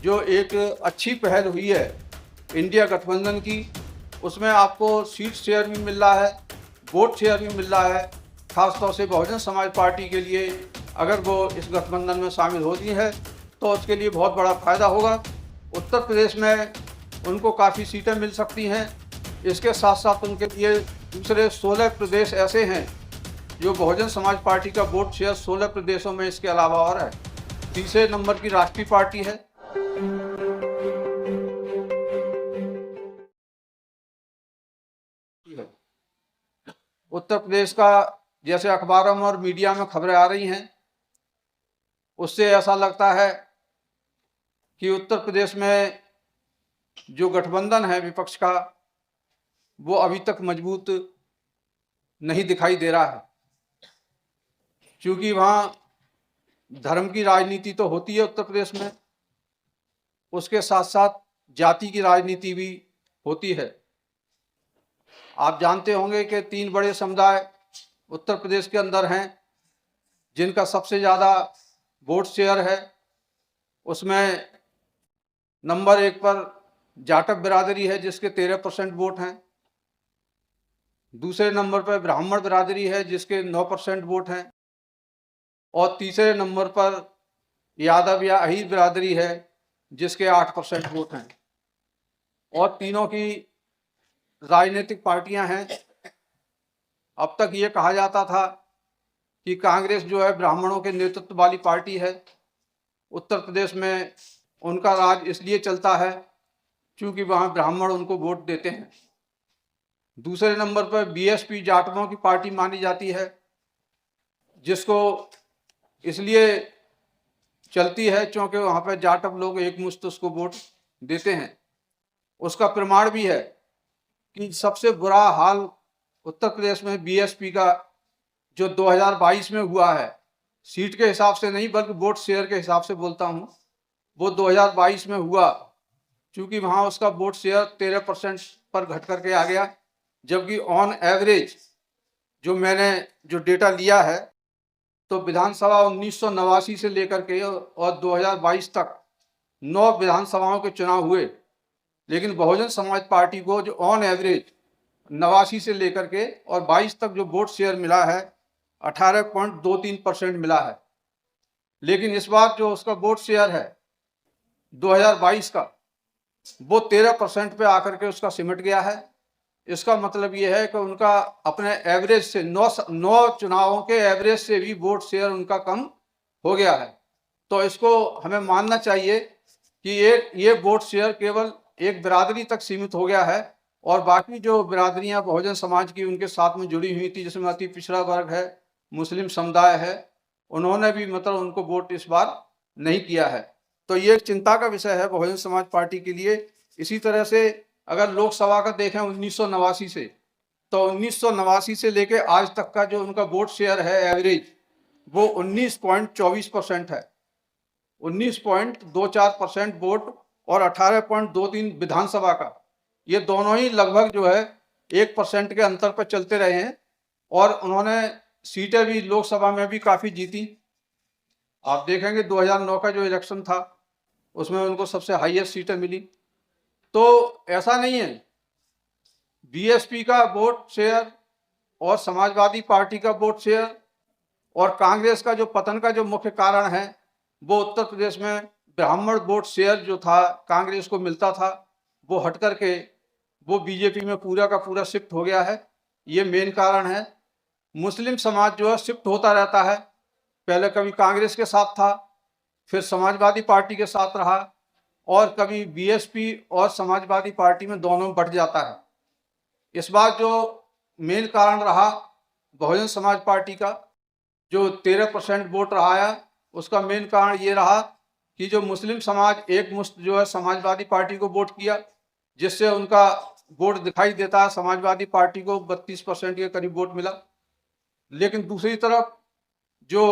जो एक अच्छी पहल हुई है इंडिया गठबंधन की, उसमें आपको सीट शेयर भी मिल रहा है, वोट शेयर भी मिल रहा है। खासतौर से बहुजन समाज पार्टी के लिए अगर वो इस गठबंधन में शामिल होती है तो उसके लिए बहुत बड़ा फ़ायदा होगा। उत्तर प्रदेश में उनको काफ़ी सीटें मिल सकती हैं। इसके साथ साथ उनके लिए दूसरे 16 प्रदेश ऐसे हैं जो बहुजन समाज पार्टी का वोट शेयर 16 प्रदेशों में इसके अलावा और है। तीसरे नंबर की राष्ट्रीय पार्टी है। उत्तर प्रदेश का जैसे अखबारों में और मीडिया में खबरें आ रही हैं, उससे ऐसा लगता है कि उत्तर प्रदेश में जो गठबंधन है विपक्ष का, वो अभी तक मजबूत नहीं दिखाई दे रहा है। क्योंकि वहाँ धर्म की राजनीति तो होती है उत्तर प्रदेश में, उसके साथ साथ जाति की राजनीति भी होती है। आप जानते होंगे कि 3 बड़े समुदाय उत्तर प्रदेश के अंदर हैं जिनका सबसे ज़्यादा वोट शेयर है। उसमें नंबर 1 पर जाटव बिरादरी है जिसके 13% वोट हैं। दूसरे नंबर पर ब्राह्मण बिरादरी है जिसके 9% वोट हैं। और तीसरे नंबर पर यादव या अहीर बिरादरी है जिसके 8% वोट हैं। और तीनों की राजनीतिक पार्टियां हैं। अब तक ये कहा जाता था कि कांग्रेस जो है ब्राह्मणों के नेतृत्व वाली पार्टी है। उत्तर प्रदेश में उनका राज इसलिए चलता है क्योंकि वहाँ ब्राह्मण उनको वोट देते हैं। दूसरे नंबर पर बीएसपी जाटवों की पार्टी मानी जाती है, जिसको इसलिए चलती है क्योंकि वहाँ पर जाटव लोग एकमुश्त उसको वोट देते हैं। उसका प्रमाण भी है कि सबसे बुरा हाल उत्तर प्रदेश में बीएसपी का जो 2022 में हुआ है, सीट के हिसाब से नहीं बल्कि वोट शेयर के हिसाब से बोलता हूँ, वो 2022 में हुआ क्योंकि वहाँ उसका वोट शेयर 13% पर घट करके आ गया। जबकि ऑन एवरेज जो मैंने जो डेटा लिया है तो विधानसभा 1989 से लेकर के और 2022 तक 9 विधानसभाओं के चुनाव हुए, लेकिन बहुजन समाज पार्टी को जो ऑन एवरेज 89 से लेकर के और 22 तक जो वोट शेयर मिला है 18.23% मिला है। लेकिन इस बार जो उसका वोट शेयर है 2022 का, वो 13% पे आकर के उसका सिमट गया है। इसका मतलब ये है कि उनका अपने एवरेज से 9 चुनावों के एवरेज से भी वोट शेयर उनका कम हो गया है। तो इसको हमें मानना चाहिए कि ये वोट शेयर केवल एक बिरादरी तक सीमित हो गया है और बाकी जो बिरादरियां बहुजन समाज की उनके साथ में जुड़ी हुई थी, जिसमें अति पिछड़ा वर्ग है, मुस्लिम समुदाय है, उन्होंने भी मतलब उनको वोट इस बार नहीं किया है। तो ये चिंता का विषय है बहुजन समाज पार्टी के लिए। इसी तरह से अगर लोकसभा का देखें 1989 से, तो 1989 से लेके आज तक का जो उनका वोट शेयर है एवरेज, वो 19.24% है। 19.24% वोट और 18.23 विधानसभा का, ये दोनों ही लगभग जो है 1% के अंतर पर चलते रहे हैं। और उन्होंने सीटें भी लोकसभा में भी काफ़ी जीती। आप देखेंगे 2009 का जो इलेक्शन था उसमें उनको सबसे हाईएस्ट सीटें मिली। तो ऐसा नहीं है, बीएसपी का वोट शेयर और समाजवादी पार्टी का वोट शेयर और कांग्रेस का जो पतन का जो मुख्य कारण है वो उत्तर प्रदेश में ब्राह्मण वोट शेयर जो था कांग्रेस को मिलता था, वो हट करके वो बीजेपी में पूरा का पूरा शिफ्ट हो गया है। ये मेन कारण है। मुस्लिम समाज जो है शिफ्ट होता रहता है, पहले कभी कांग्रेस के साथ था, फिर समाजवादी पार्टी के साथ रहा और कभी बीएसपी और समाजवादी पार्टी में दोनों बढ़ जाता है। इस बार जो मेन कारण रहा बहुजन समाज पार्टी का जो 13% वोट रहा है, उसका मेन कारण ये रहा कि जो मुस्लिम समाज एक मुश्त जो है समाजवादी पार्टी को वोट किया, जिससे उनका वोट दिखाई देता है समाजवादी पार्टी को 32% के करीब वोट मिला। लेकिन दूसरी तरफ जो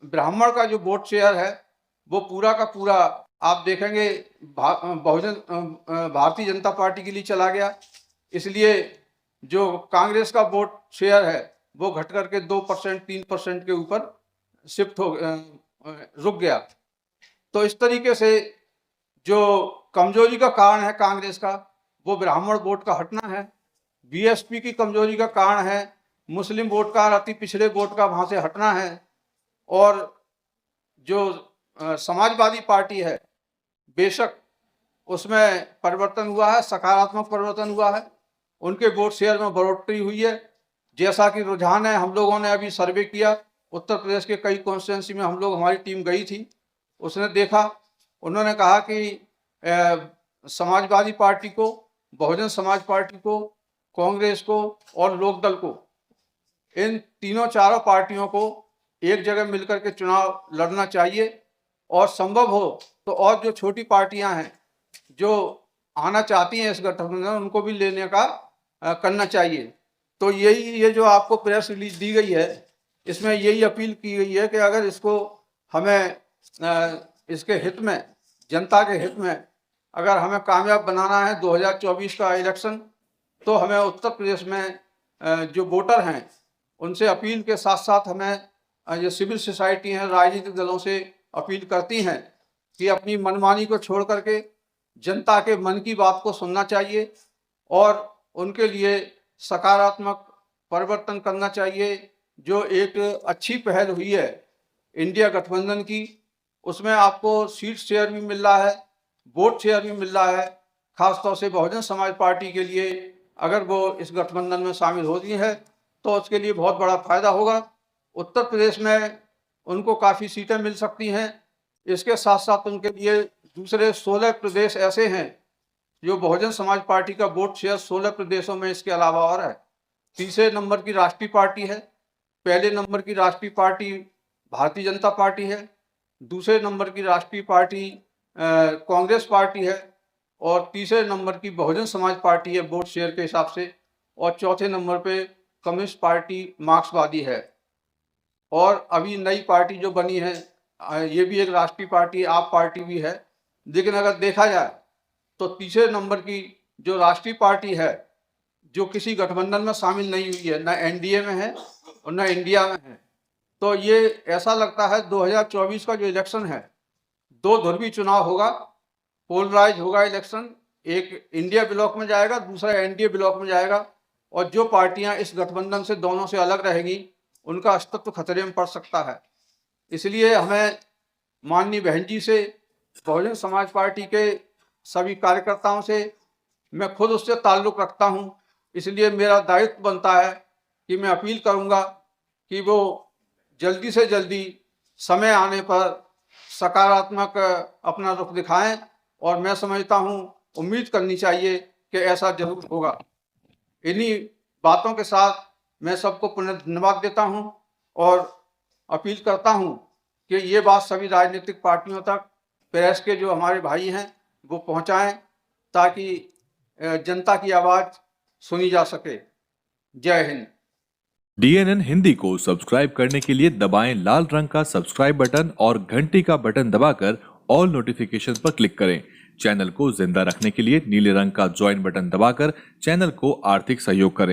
ब्राह्मण का जो वोट शेयर है वो पूरा का पूरा आप देखेंगे भारतीय जनता पार्टी के लिए चला गया। इसलिए जो कांग्रेस का वोट शेयर है वो घट करके 2% 3% के ऊपर शिफ्ट हो रुक गया। तो इस तरीके से जो कमजोरी का कारण है कांग्रेस का, वो ब्राह्मण वोट का हटना है। बीएसपी की कमजोरी का कारण है मुस्लिम वोट का, अति पिछड़े वोट का वहां से हटना है। और जो समाजवादी पार्टी है, बेशक उसमें परिवर्तन हुआ है, सकारात्मक परिवर्तन हुआ है, उनके वोट शेयर में बढ़ोतरी हुई है। जैसा कि रुझान है, हम लोगों ने अभी सर्वे किया, उत्तर प्रदेश के कई कॉन्स्टिट्यूंसी में हम लोग, हमारी टीम गई थी, उसने देखा, उन्होंने कहा कि समाजवादी पार्टी को, बहुजन समाज पार्टी को, कांग्रेस को और लोकदल को, इन तीनों चारों पार्टियों को एक जगह मिलकर के चुनाव लड़ना चाहिए। और संभव हो तो और जो छोटी पार्टियां हैं जो आना चाहती हैं इस गठबंधन में, उनको भी लेने का करना चाहिए। तो ये जो आपको प्रेस रिलीज दी गई है, इसमें यही अपील की गई है कि अगर इसको हमें इसके हित में, जनता के हित में अगर हमें कामयाब बनाना है 2024 का इलेक्शन, तो हमें उत्तर प्रदेश में जो वोटर हैं उनसे अपील के साथ साथ हमें जो सिविल सोसाइटी हैं, राजनीतिक दलों से अपील करती हैं कि अपनी मनमानी को छोड़ करके जनता के मन की बात को सुनना चाहिए और उनके लिए सकारात्मक परिवर्तन करना चाहिए। जो एक अच्छी पहल हुई है इंडिया गठबंधन की, उसमें आपको सीट शेयर भी मिल रहा है, वोट शेयर भी मिल रहा है। खासतौर से बहुजन समाज पार्टी के लिए अगर वो इस गठबंधन में शामिल होती है तो उसके लिए बहुत बड़ा फायदा होगा। उत्तर प्रदेश में उनको काफ़ी सीटें मिल सकती हैं। इसके साथ साथ उनके लिए दूसरे 16 प्रदेश ऐसे हैं जो बहुजन समाज पार्टी का वोट शेयर 16 प्रदेशों में इसके अलावा और है। तीसरे नंबर की राष्ट्रीय पार्टी है, पहले नंबर की राष्ट्रीय पार्टी भारतीय जनता पार्टी है, दूसरे नंबर की राष्ट्रीय पार्टी कांग्रेस पार्टी है और तीसरे नंबर की बहुजन समाज पार्टी है वोट शेयर के हिसाब से, और चौथे नंबर पे कम्युनिस्ट पार्टी मार्क्सवादी है। और अभी नई पार्टी जो बनी है ये भी एक राष्ट्रीय पार्टी, आप पार्टी भी है। लेकिन अगर देखा जाए तो तीसरे नंबर की जो राष्ट्रीय पार्टी है जो किसी गठबंधन में शामिल नहीं हुई है, न एनडीए में है और न इंडिया में है। तो ये ऐसा लगता है 2024 का जो इलेक्शन है, दो ध्रुवीय चुनाव होगा, पोलराइज होगा इलेक्शन। एक इंडिया ब्लॉक में जाएगा, दूसरा एनडीए ब्लॉक में जाएगा, और जो पार्टियां इस गठबंधन से दोनों से अलग रहेगी उनका अस्तित्व खतरे में पड़ सकता है। इसलिए हमें माननीय बहन जी से, बहुजन समाज पार्टी के सभी कार्यकर्ताओं से, मैं खुद उससे ताल्लुक़ रखता हूं, इसलिए मेरा दायित्व बनता है कि मैं अपील करूंगा कि वो जल्दी से जल्दी समय आने पर सकारात्मक अपना रुख दिखाएं। और मैं समझता हूं, उम्मीद करनी चाहिए कि ऐसा जरूर होगा। इन्हीं बातों के साथ मैं सबको पुनः धन्यवाद देता हूं और अपील करता हूं कि ये बात सभी राजनीतिक पार्टियों तक, प्रेस के जो हमारे भाई हैं वो पहुंचाएं, ताकि जनता की आवाज़ सुनी जा सके। जय हिंद। DNN हिंदी को सब्सक्राइब करने के लिए दबाएं लाल रंग का सब्सक्राइब बटन और घंटी का बटन दबाकर ऑल नोटिफिकेशन पर क्लिक करें। चैनल को जिंदा रखने के लिए नीले रंग का ज्वाइन बटन दबाकर चैनल को आर्थिक सहयोग करें।